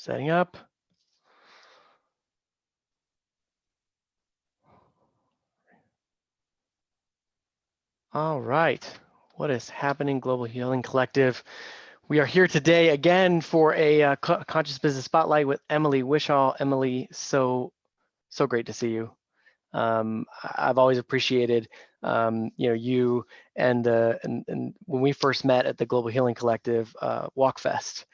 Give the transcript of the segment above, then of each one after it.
Setting up. All right. What is happening, Global Healing Collective? We are here today again for a Conscious Business Spotlight with Emily Wishall. Emily, so great to see you. I've always appreciated, you and when we first met at the Global Healing Collective Walk Fest,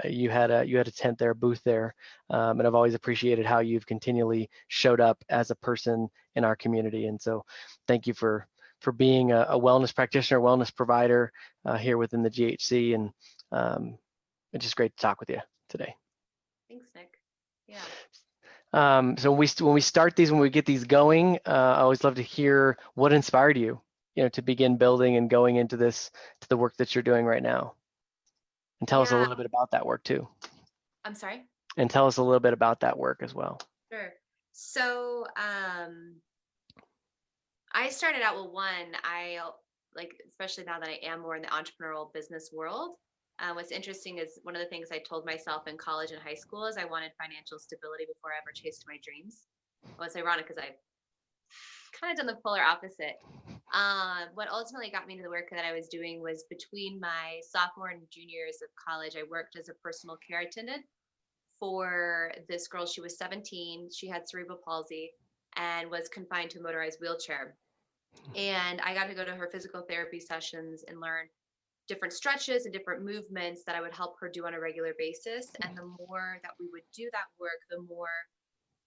you had a tent there, a booth there, and I've always appreciated how you've continually showed up as a person in our community. And so, thank you for being a wellness practitioner, wellness provider here within the GHC, and it's just great to talk with you today. Thanks, Nick. Yeah. So when we start these, when we get these going, I always love to hear what inspired you, to begin building and going into to the work that you're doing right now. And tell us a little bit about that work too. I'm sorry? And tell us a little bit about that work as well. Sure. So I started out with especially now that I am more in the entrepreneurial business world. What's interesting is one of the things I told myself in college and high school is I wanted financial stability before I ever chased my dreams. Well, it's ironic because I've kind of done the polar opposite. What ultimately got me into the work that I was doing was between my sophomore and junior years of college, I worked as a personal care attendant for this girl. She was 17. She had cerebral palsy and was confined to a motorized wheelchair. And I got to go to her physical therapy sessions and learn different stretches and different movements that I would help her do on a regular basis. And the more that we would do that work, the more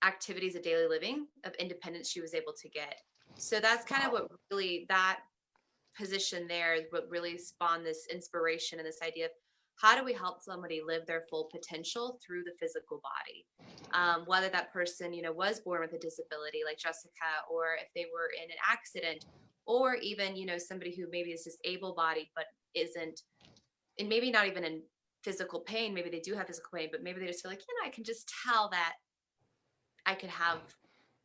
activities of daily living, of independence she was able to get. So that's kind of what really, that position there, what really spawned this inspiration and this idea of how do we help somebody live their full potential through the physical body? Whether that person, was born with a disability like Jessica, or if they were in an accident, or even, somebody who maybe is just able-bodied but isn't, and maybe not even in physical pain. Maybe they do have physical pain, but maybe they just feel like, I can just tell that I could have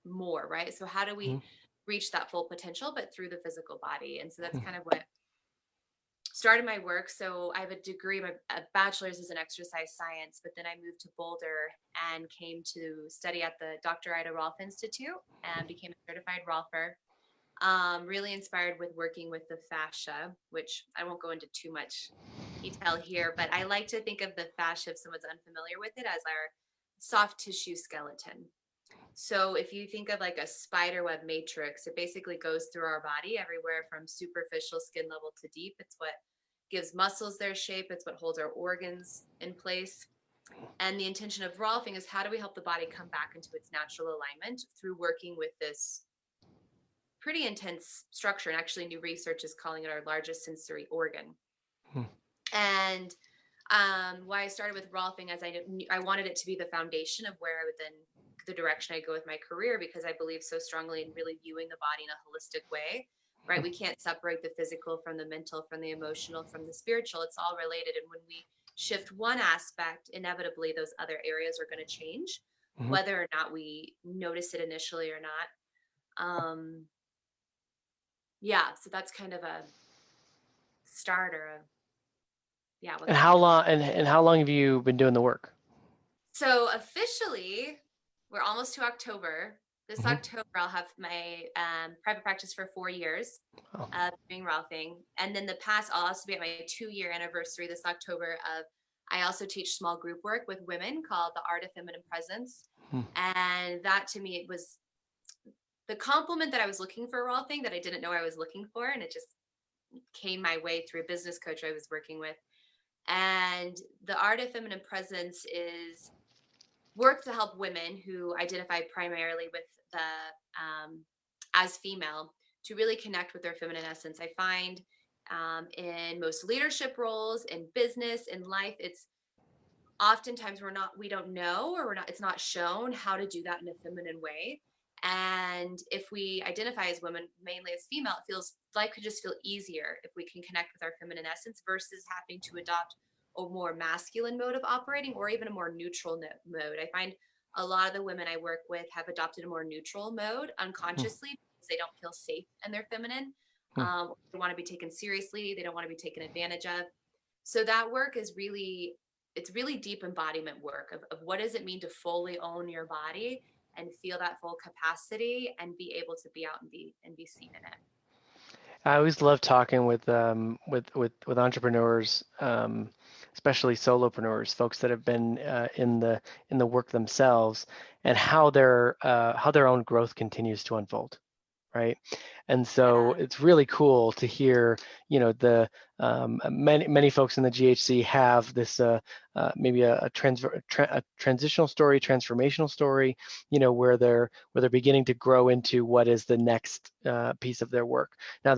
more, right? So how do we reach that full potential, but through the physical body? And so that's kind of what started my work. So I have a degree, a bachelor's is in exercise science, but then I moved to Boulder and came to study at the Dr. Ida Rolf Institute and became a certified Rolfer. Really inspired with working with the fascia, which I won't go into too much detail here, but I like to think of the fascia, if someone's unfamiliar with it, as our soft tissue skeleton. So if you think of like a spider web matrix, it basically goes through our body everywhere from superficial skin level to deep. It's what gives muscles their shape. It's what holds our organs in place. And the intention of Rolfing is how do we help the body come back into its natural alignment through working with this pretty intense structure. And actually new research is calling it our largest sensory organ. And why I started with Rolfing, as I wanted it to be the foundation of where I would then the direction I go with my career, because I believe so strongly in really viewing the body in a holistic way, right? We can't separate the physical from the mental, from the emotional, from the spiritual. It's all related. And when we shift one aspect, inevitably those other areas are going to change, whether or not we notice it initially or not. So that's kind of a starter of, And how long have you been doing the work? So officially, we're almost to October. This October, I'll have my private practice for 4 years of doing Rolfing. And then I'll also be at my 2-year anniversary this October I also teach small group work with women called The Art of Feminine Presence. And that to me, it was the compliment that I was looking for Rolfing that I didn't know I was looking for. And it just came my way through a business coach I was working with. And the Art of Feminine Presence is work to help women who identify primarily with as female to really connect with their feminine essence. I find in most leadership roles, in business, in life, it's oftentimes we don't know, or it's not shown how to do that in a feminine way. And if we identify as women, mainly as female, life could just feel easier if we can connect with our feminine essence versus having to adopt a more masculine mode of operating, or even a more neutral mode. I find a lot of the women I work with have adopted a more neutral mode unconsciously because they don't feel safe in their feminine. They want to be taken seriously. They don't want to be taken advantage of. So that work is really it's really deep embodiment work of what does it mean to fully own your body and feel that full capacity and be able to be out and be seen in it. I always love talking with entrepreneurs, especially solopreneurs, folks that have been in the work themselves, and how their own growth continues to unfold, right? And so Yeah. it's really cool to hear, the many folks in the GHC have this maybe a transitional story, transformational story, where they're beginning to grow into what is the next piece of their work. Now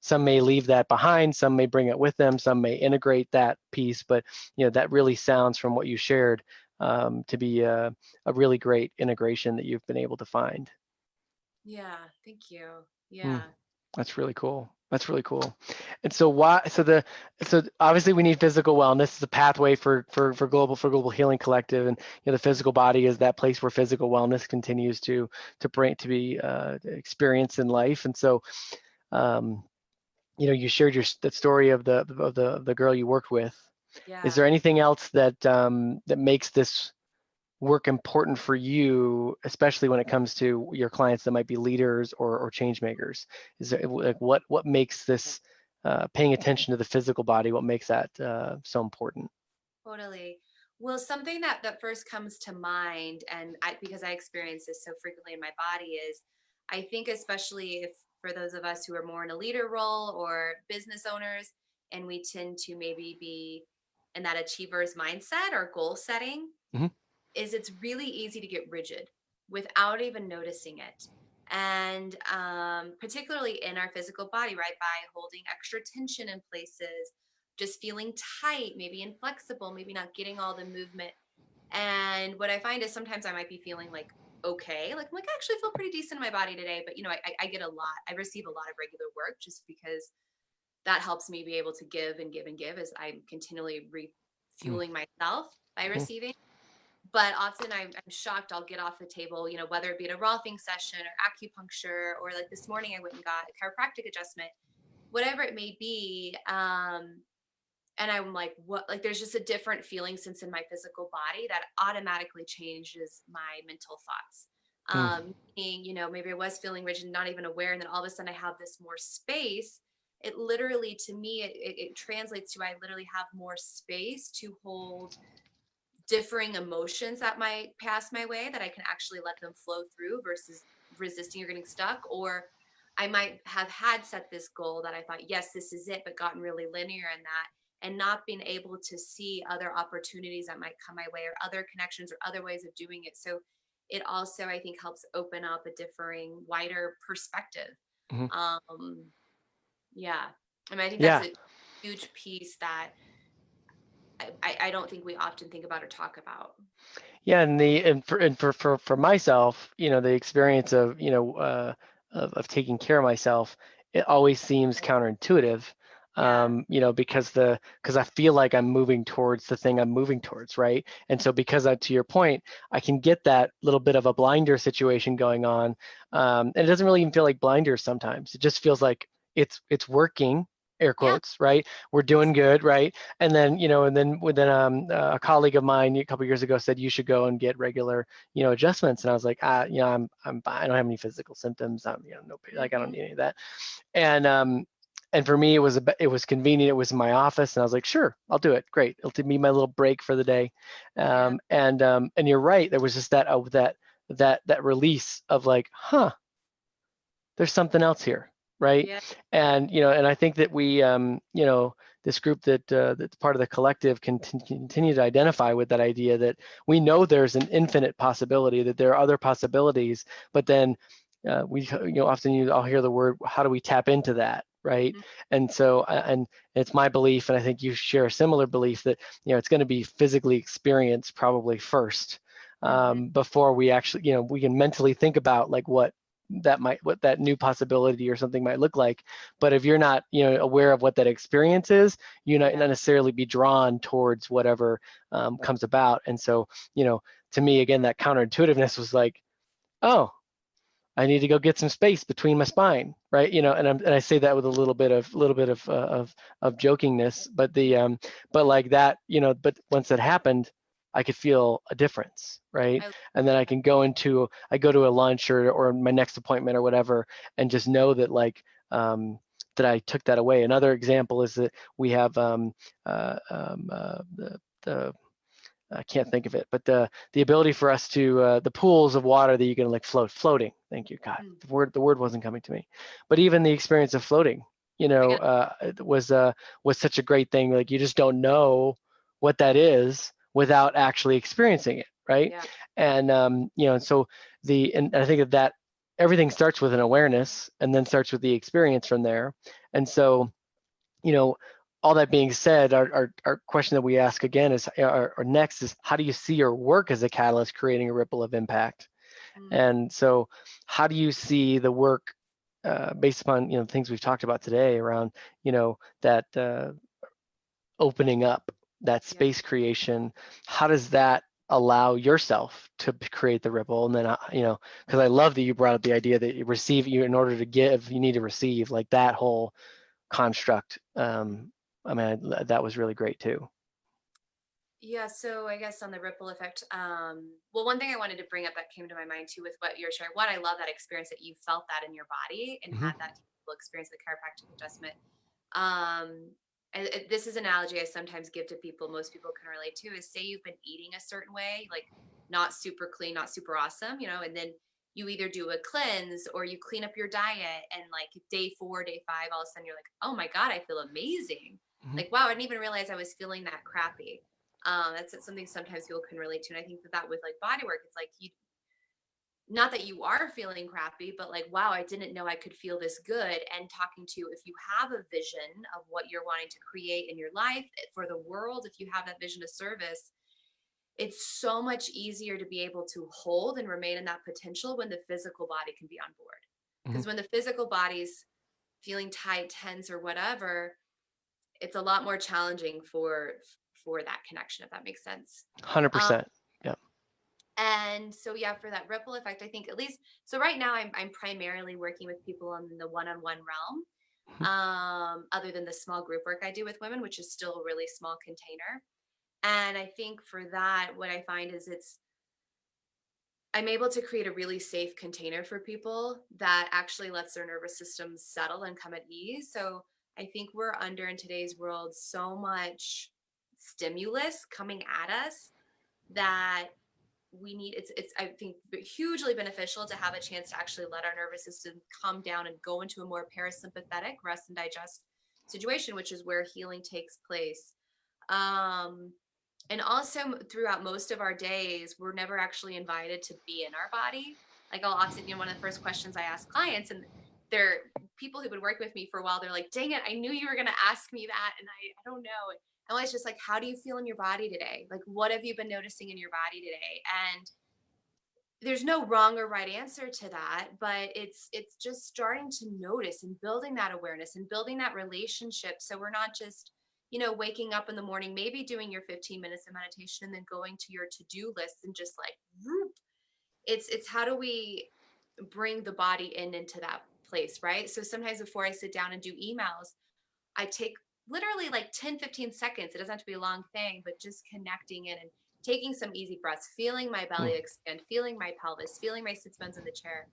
some may leave that behind, some may bring it with them, some may integrate that piece, but that really sounds from what you shared to be a really great integration that you've been able to find. Yeah. Thank you. Hmm. Yeah. That's really cool. That's really cool. And so so obviously we need physical wellness as a pathway for Global Healing Collective, and the physical body is that place where physical wellness continues to be experienced in life. And so um, you shared that story of the girl you worked with. Is Yeah. there anything else that makes this work important for you, especially when it comes to your clients that might be leaders or change makers? Is there like what makes this paying attention to the physical body? What makes that so important? Totally. Well, something that first comes to mind, and because I experience this so frequently in my body, is I think especially if for those of us who are more in a leader role or business owners, and we tend to maybe be in that achiever's mindset or goal setting, Hmm. is it's really easy to get rigid without even noticing it. And particularly in our physical body, right? By holding extra tension in places, just feeling tight, maybe inflexible, maybe not getting all the movement. And what I find is sometimes I might be feeling like okay, like I'm like I actually feel pretty decent in my body today, but I get a lot. I receive a lot of regular work just because that helps me be able to give and give and give as I'm continually refueling myself by Hmm. receiving. But often I'm shocked. I'll get off the table, whether it be at a rolfing session or acupuncture, or like this morning I went and got a chiropractic adjustment, whatever it may be. And I'm like, what? Like, there's just a different feeling sense in my physical body that automatically changes my mental thoughts. Meaning, maybe I was feeling rigid, not even aware, and then all of a sudden I have this more space. It literally, to me, it translates to I literally have more space to hold differing emotions that might pass my way that I can actually let them flow through versus resisting or getting stuck. Or I might have had set this goal that I thought, yes, this is it, but gotten really linear in that and not being able to see other opportunities that might come my way or other connections or other ways of doing it. So it also, I think, helps open up a differing, wider perspective. Hmm. Um, yeah. I mean, I think that's Yeah. a huge piece that I don't think we often think about or talk about. Yeah, and for myself, the experience of of taking care of myself, it always seems counterintuitive, Yeah. because I feel like I'm moving towards the thing I'm moving towards, right? And so because to your point, I can get that little bit of a blinder situation going on, and it doesn't really even feel like blinders sometimes. It just feels like it's working. Air Yeah. quotes, right? We're doing good, right? And then a colleague of mine a couple of years ago said you should go and get regular adjustments, and I was like, I'm fine. I don't have any physical symptoms. I'm no, like I don't Mm-hmm. need any of that. And for me it was convenient. It was in my office, and I was like, sure, I'll do it. Great, it'll be my little break for the day. Yeah. And you're right, there was just that release of like, huh, there's something else here, right? Yeah. And I think that this group that's part of the collective can continue to identify with that idea that we know there's an infinite possibility, that there are other possibilities, but then we often I'll hear the word, how do we tap into that, right? Mhm. And so and it's my belief, and I think you share a similar belief, that it's going to be physically experienced probably first, Mhm. before we actually we can mentally think about like what that new possibility or something might look like. But if you're not aware of what that experience is, you not Yeah. necessarily be drawn towards whatever comes about. And so to me, again, that counterintuitiveness was like, oh, I need to go get some space between my spine, right? And I say that with a little bit of jokingness, but but like that, but once it happened, I could feel a difference, right? I And then I go to a lunch or my next appointment or whatever, and just know that that I took that away. Another example is that we have the I can't think of it, but the ability for us to the pools of water that you can like floating. Thank you, God. mm, The word wasn't coming to me, but even the experience of floating, I get it was such a great thing. Like you just don't know what that is without actually experiencing it, right? yeah. And and so and I think that everything starts with an awareness and then starts with the experience from there. And so you know, all that being said, our question that we ask again is, our next is, how do you see your work as a catalyst creating a ripple of impact? Mm, And so, how do you see the work based upon things we've talked about today around that opening up, that yeah. space creation? How does that allow yourself to create the ripple? And then because I love that you brought up the idea that you in order to give, you need to receive, like that whole construct. I mean, that was really great too. Yeah, so I guess on the ripple effect, well, one thing I wanted to bring up that came to my mind too with what you're sharing. One, I love that experience that you felt that in your body and Hmm. had that tangible experience of the chiropractic adjustment. Um, this is an analogy I sometimes give to people. Most people can relate to is say you've been eating a certain way, like not super clean, not super awesome, and then you either do a cleanse or you clean up your diet, and like day 4, day 5, all of a sudden you're like, oh my god, I feel amazing. Hmm. Like wow, I didn't even realize I was feeling that crappy. That's something sometimes people can relate to, and I think that with like body work, it's like you, not that you are feeling crappy, but like wow, I didn't know I could feel this good. And talking to, if you have a vision of what you're wanting to create in your life for the world, if you have that vision of service, it's so much easier to be able to hold and remain in that potential when the physical body can be on board. Hmm. Because when the physical body's feeling tight, tense, or whatever, it's a lot more challenging for that connection, if that makes sense. um, 100%. Yeah. and so yeah, for that ripple effect, I think at least, so right now I'm primarily working with people in the one-on-one realm, Hmm. other than the small group work I do with women, which is still a really small container. And I think for that, what I find is I'm able to create a really safe container for people that actually lets their nervous system settle and come at ease. So I think we're under, in today's world, so much stimulus coming at us that we need, it's I think hugely beneficial to have a chance to actually let our nervous system calm down and go into a more parasympathetic rest and digest situation, which is where healing takes place. um and also throughout most of our days, we're never actually invited to be in our body. Like I'll often, one of the first questions I ask clients, and they're people who've been working with me for a while, they're like, dang it, I knew you were going to ask me that. And I don't know. I'm always just like, how do you feel in your body today? Like, what have you been noticing in your body today? And there's no wrong or right answer to that, but it's just starting to notice and building that awareness and building that relationship, so we're not just waking up in the morning, maybe doing your 15 minutes of meditation and then going to your to-do list and just like whoop. It's how do we bring the body into that place, right? So sometimes before I sit down and do emails, I take literally like 10-15 seconds. It doesn't have to be a long thing, but just connecting in and taking some easy breaths, feeling my belly expand, feeling my pelvis, feeling my sits bones in the chair.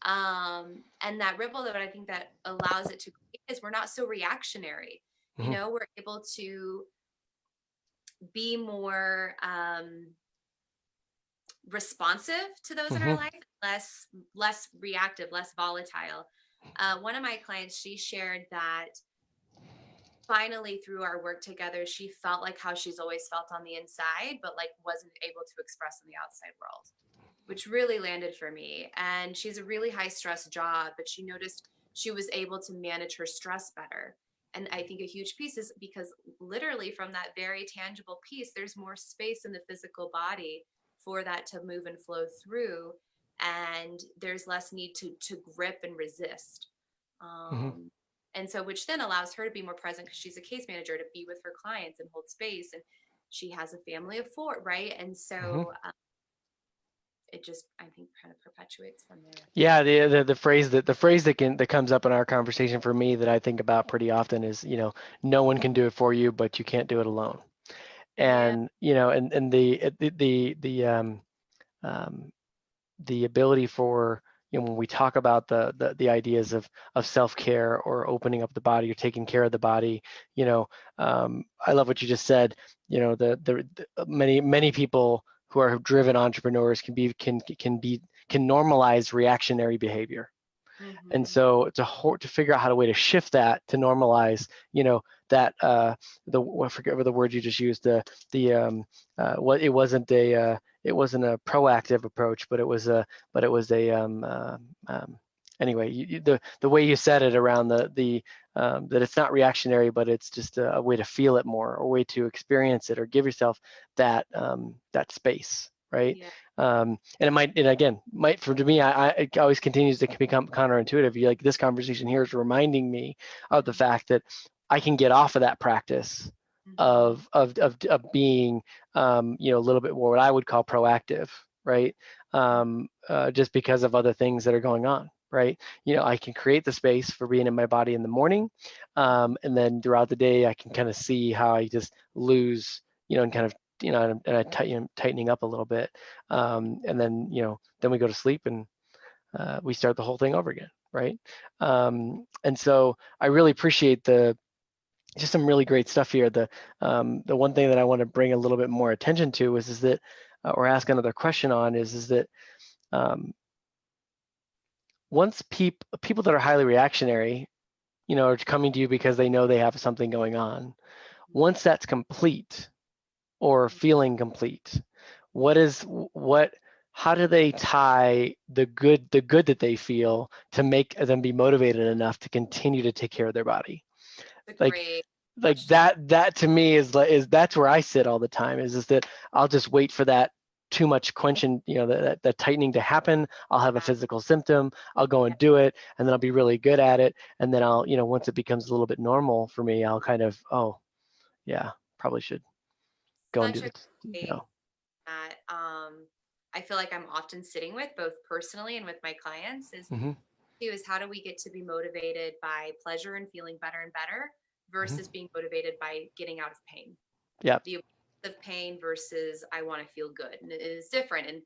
And that ripple that I think that allows it to create is we're not so reactionary. Hmm. We're able to be more responsive to those in our Hmm. life, less reactive, less volatile. One of my clients, she shared that finally through our work together, she felt like how she's always felt on the inside, but like wasn't able to express in the outside world, which really landed for me. And she's a really high stress job, but she noticed she was able to manage her stress better. And I think a huge piece is because literally from that very tangible piece, there's more space in the physical body for that to move and flow through. And there's less need to grip and resist. Hmm. Um, and so, which then allows her to be more present because she's a case manager, to be with her clients and hold space. And she has a family of 4, right? And Hmm. so it just, I think, kind of perpetuates from there. Yeah, the phrase that comes up in our conversation for me that I think about pretty often is, no one can do it for you, but you can't do it alone. Yeah. And and um, the ability for, when we talk about the ideas of self-care or opening up the body or taking care of the body, I love what you just said. The many people who are driven entrepreneurs can normalize reactionary behavior. And Mm-hmm. so to figure out how to way to shift that to normalize, that I forget what the word you just used, what it wasn't a proactive approach, but it was a anyway, the way you said it around that it's not reactionary, but it's just a way to feel it more, or a way to experience it, or give yourself that space, right? Yeah. And it might, and again, for to me, it always continues to become counterintuitive. You like, this conversation here is reminding me of the fact that I can get off of that practice Mm-hmm. of being, a little bit more what I would call proactive, right? Just because of other things that are going on, right? I can create the space for being in my body in the morning, and then throughout the day, I can kind of see how I just lose, and kind of, and I tightening up a little bit, and then we go to sleep, and we start the whole thing over again, right? And so I really appreciate just some really great stuff here. The one thing that I want to bring a little bit more attention to is that, or ask another question on, is that, um, once people that are highly reactionary, are coming to you because they know they have something going on. Once that's complete, or feeling complete, what is what how do they tie the good that they feel to make them be motivated enough to continue to take care of their body? It's a like great like question. that to me is that's where I sit all the time, is that I'll just wait for that too much quenching, that tightening to happen. I'll have a Yeah. physical symptom, I'll go Yeah. and do it, and then I'll be really good at it, and then I'll, once it becomes a little bit normal for me, I'll kind of, oh yeah, probably should go and do Such a the, great that I feel like I'm often sitting with both personally and with my clients is hmm too is how do we get to be motivated by pleasure and feeling better and better hmm versus being motivated by getting out of pain. yeah. The avoidance of pain versus I want to feel good. And it is different. And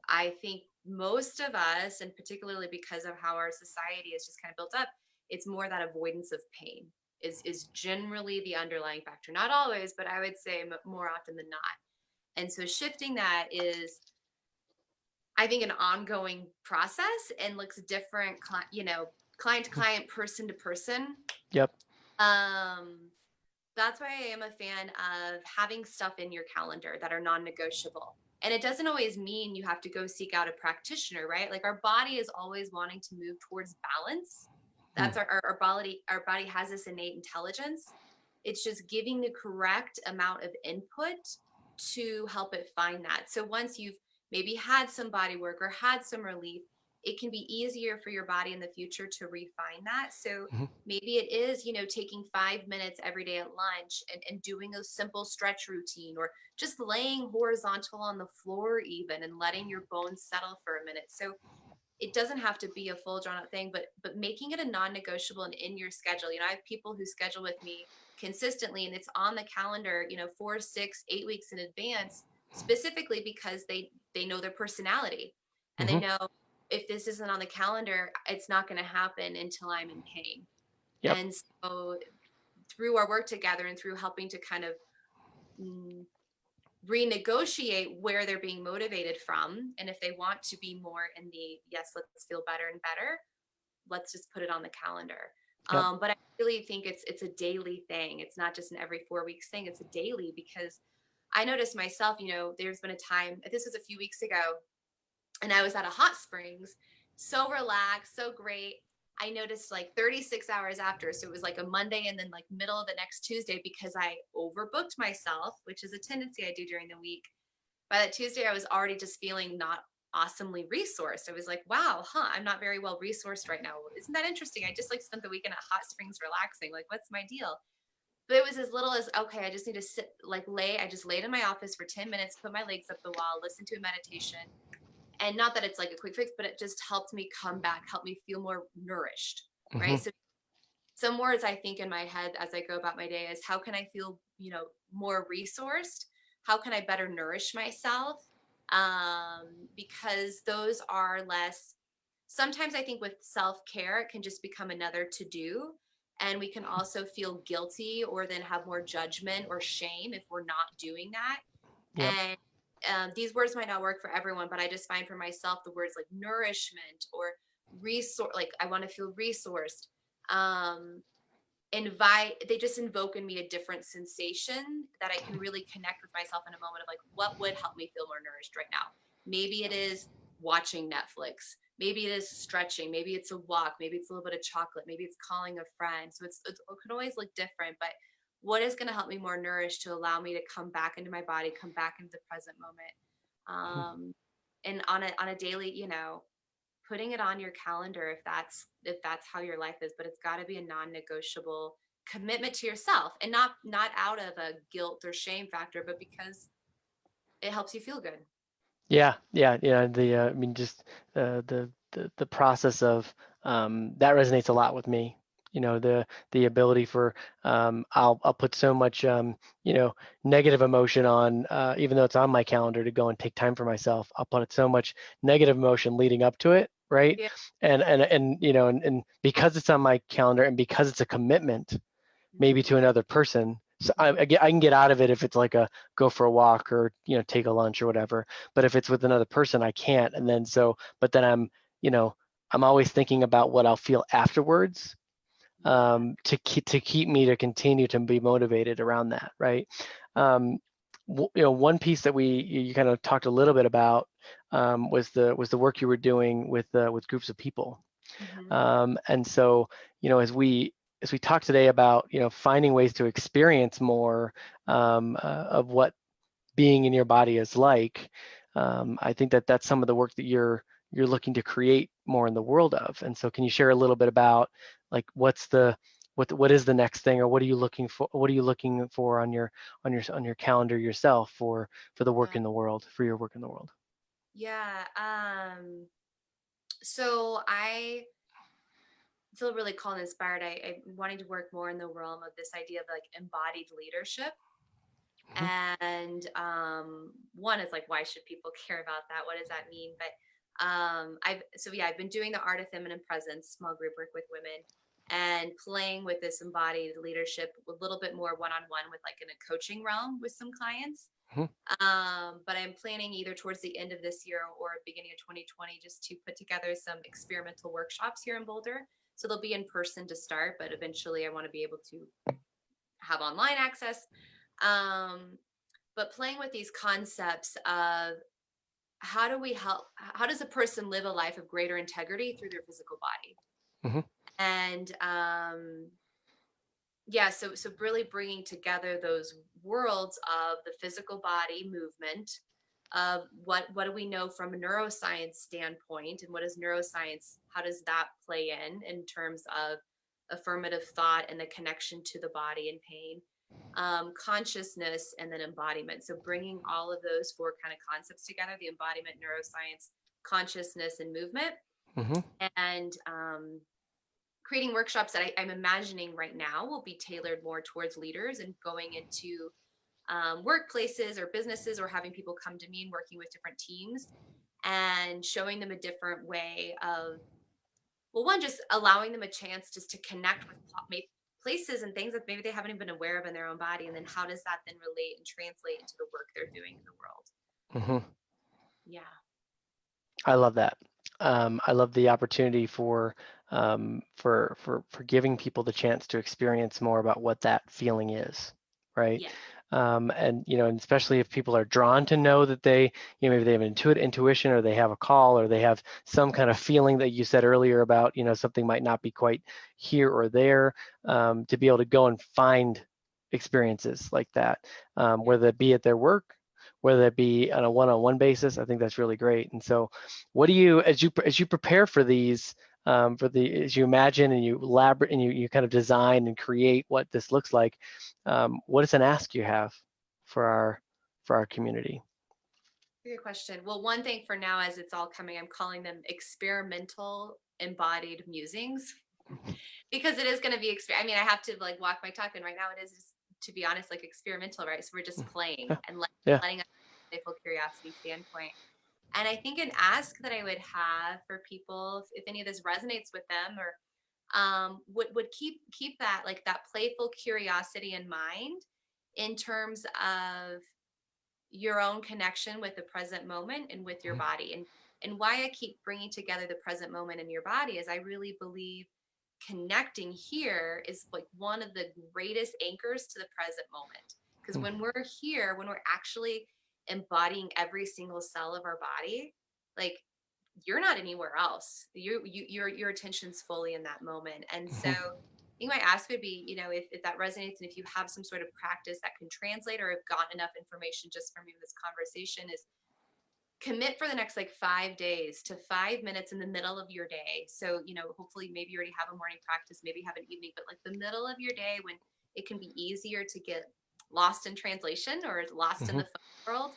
I think most of us, and particularly because of how our society is just kind of built up, it's more that avoidance of pain is generally the underlying factor. Not always, but I would say more often than not. And so shifting that is, I think, an ongoing process and looks different, client to client, person to person. Yep. Um, that's why I am a fan of having stuff in your calendar that are non-negotiable. And it doesn't always mean you have to go seek out a practitioner, right? Like our body is always wanting to move towards balance. Mm. That's our body. Our body has this innate intelligence. It's just giving the correct amount of input to help it find that. So once you've maybe had some body work or had some relief, it can be easier for your body in the future to refine that. So Mhm. maybe it is, taking 5 minutes every day at lunch and doing a simple stretch routine, or just laying horizontal on the floor even and letting your bones settle for a minute. So it doesn't have to be a full drawn out thing, but making it a non-negotiable and in your schedule. I have people who schedule with me consistently and it's on the calendar, 4, 6, 8 weeks in advance, specifically because they know their personality and they Mhm. know if this isn't on the calendar, it's not going to happen until I'm in pain. Yep. And so through our work together and through helping to kind of mm, renegotiate where they're being motivated from, and if they want to be more in the yes, let's feel better and better, let's just put it on the calendar. Yep. But I really think it's a daily thing. It's not just an every 4 weeks thing. It's a daily, because I noticed myself, there's been a time, this was a few weeks ago, and I was at a hot springs, so relaxed, so great. I noticed like 36 hours after, so it was like a Monday and then like middle of the next Tuesday, because I overbooked myself, which is a tendency I do during the week. By that Tuesday, I was already just feeling not awesomely resourced. I was like, wow, I'm not very well resourced right now. Isn't that interesting? I just like spent the weekend at hot springs relaxing. Like, what's my deal? But it was as little as, okay, I just need to I just laid in my office for 10 minutes, put my legs up the wall, listen to a meditation, And not that it's like a quick fix, but it just helped me come back, helped me feel more nourished, Hmm. right? So some words I think in my head as I go about my day is how can I feel, more resourced? How can I better nourish myself? Because those are less, sometimes I think with self-care, it can just become another to do. And we can also feel guilty or then have more judgment or shame if we're not doing that. Yep. And these words might not work for everyone, but I just find for myself the words like nourishment or resource, like I want to feel resourced. Um, they just invoke in me a different sensation that I can really connect with myself in a moment of like, what would help me feel more nourished right now? Maybe it is watching Netflix. Maybe it is stretching. Maybe it's a walk. Maybe it's a little bit of chocolate. Maybe it's calling a friend. So it can always look different, but what is going to help me more nourished to allow me to come back into my body, come back into the present moment. And on a daily, putting it on your calendar if that's how your life is, but it's got to be a non-negotiable commitment to yourself, and not out of a guilt or shame factor, but because it helps you feel good. Yeah, yeah, yeah. I mean, just the process of that resonates a lot with me. The ability for I'll put so much you know, negative emotion on even though it's on my calendar to go and take time for myself. I'll put so much negative emotion leading up to it, right? Yeah. And and because it's on my calendar and because it's a commitment, maybe Mm-hmm. to another person. So Mm-hmm. I can get out of it if it's like a go for a walk or take a lunch or whatever. But if it's with another person, I can't. And then but then you know I'm always thinking about what I'll feel afterwards, Yeah. to keep me to continue to be motivated around that, right? Um, one piece that you kind of talked a little bit about was the work you were doing with groups of people. Mm-hmm. And so, as we talk today about, finding ways to experience more of what being in your body is like, I think that that's some of the work that you're looking to create more in the world of. And so, can you share a little bit about like what is the next thing, or what are you looking for? What are you looking for on your calendar yourself for the work Yeah. in the world, for your work in the world? Yeah. So I feel really called and inspired. I'm wanting to work more in the realm of this idea of like embodied leadership. Hmm. And one is like, why should people care about that? What does that mean? But I've been doing the art of feminine presence, small group work with women, and playing with this embodied leadership a little bit more one-on-one with like in a coaching realm with some clients. Hmm. But I'm planning either towards the end of this year or beginning of 2020 just to put together some experimental workshops here in Boulder. So they'll be in person to start, but eventually I want to be able to have online access. Um, but playing with these concepts of how does a person live a life of greater integrity through their physical body? Hmm. And yeah, so really bringing together those worlds of the physical body movement, of what do we know from a neuroscience standpoint, and what is neuroscience, how does that play in terms of affirmative thought and the connection to the body and pain, consciousness, and then embodiment. So bringing all of those four kind of concepts together: the embodiment, neuroscience, consciousness, and movement. Hmm. And creating workshops that I'm imagining right now will be tailored more towards leaders and going into workplaces or businesses, or having people come to me and working with different teams and showing them a different way of, well, one, just allowing them a chance just to connect with places and things that maybe they haven't even been aware of in their own body. And then how does that then relate and translate into the work they're doing in the world? Hmm. Yeah. I love that. I love the opportunity for giving people the chance to experience more about what that feeling is, right? Yeah. And especially if people are drawn to know that maybe they have an intuition, or they have a call, or they have some kind of feeling that you said earlier about, something might not be quite here or there, to be able to go and find experiences like that, Yeah. whether it be at their work, whether it be on a one-on-one basis. I think that's really great. And so, what do you, as you prepare for these, as you imagine and you elaborate and you kind of design and create what this looks like, what is an ask you have for our community? Good question. Well, one thing for now, as it's all coming, I'm calling them experimental embodied musings because it is going to be. I mean, I have to like walk my talk, and right now it is, just, to be honest, like experimental, right? So we're just playing Yeah. and Yeah. letting us playful curiosity standpoint. And I think an ask that I would have for people, if any of this resonates with them, or would keep that like that playful curiosity in mind in terms of your own connection with the present moment and with your body. And why I keep bringing together the present moment and your body is I really believe connecting here is like one of the greatest anchors to the present moment, because when we're here, when we're actually embodying every single cell of our body, like you're not anywhere else. Your attention's fully in that moment. And so I think my ask would be, if that resonates and if you have some sort of practice that can translate or have gotten enough information just from you in this conversation, is commit for the next like 5 days to 5 minutes in the middle of your day. So, hopefully maybe you already have a morning practice, maybe you have an evening, but like the middle of your day when it can be easier to get lost in translation or lost in the phone world,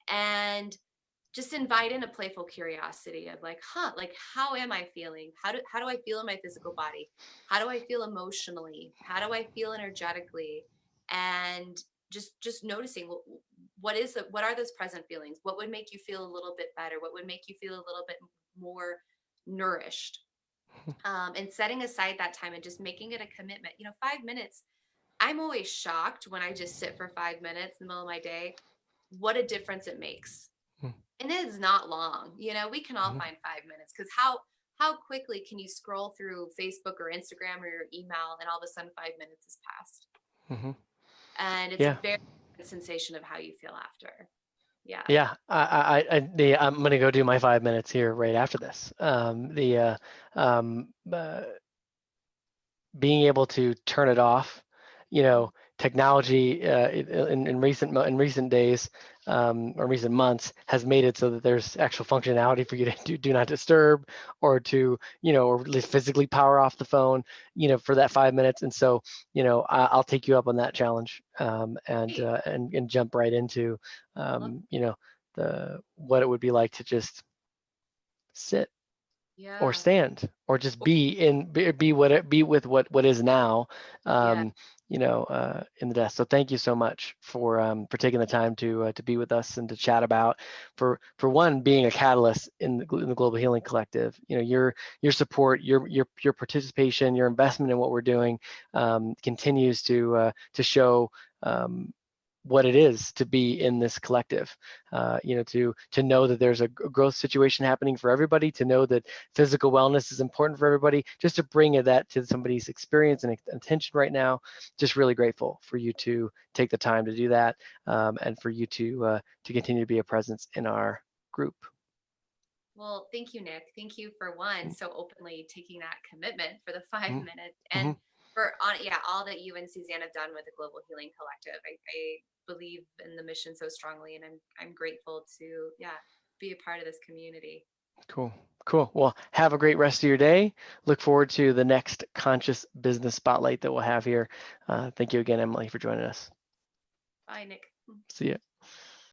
and just invite in a playful curiosity of like, like how am I feeling? How do I feel in my physical body? How do I feel emotionally? How do I feel energetically? And just noticing what are those present feelings? What would make you feel a little bit better? What would make you feel a little bit more nourished? And setting aside that time and just making it a commitment. 5 minutes. I'm always shocked when I just sit for 5 minutes in the middle of my day, what a difference it makes. And it is not long. We can all find 5 minutes, because how quickly can you scroll through Facebook or Instagram or your email and all of a sudden 5 minutes has passed? And it's a Yeah. very good sensation of how you feel after. Yeah. Yeah, I'm gonna go do my 5 minutes here right after this. Being able to turn it off, technology in recent days or recent months has made it so that there's actual functionality for you to do not disturb, or to or at least physically power off the phone for that 5 minutes. And so I'll take you up on that challenge, and jump right into Well, the what it would be like to just sit or yeah. stand or just be with what is now, Yeah. in the desk. So thank you so much for taking the time to be with us and to chat about, for one, being a catalyst in the Global Healing Collective. Your support, your participation, your investment in what we're doing continues to show what it is to be in this collective. To know that there's a growth situation happening for everybody, to know that physical wellness is important for everybody, just to bring that to somebody's experience and attention right now. Just really grateful for you to take the time to do that, and for you to continue to be a presence in our group. Well, thank you, Nick. Thank you for one, so openly taking that commitment for the five Mhm. minutes, and Mhm. for yeah, all that you and Suzanne have done with the Global Healing Collective. I believe in the mission so strongly, and I'm grateful to, yeah, be a part of this community. Cool. Cool. Well, have a great rest of your day. Look forward to the next Conscious Business Spotlight that we'll have here. Thank you again, Emily, for joining us. Bye, Nick. See you.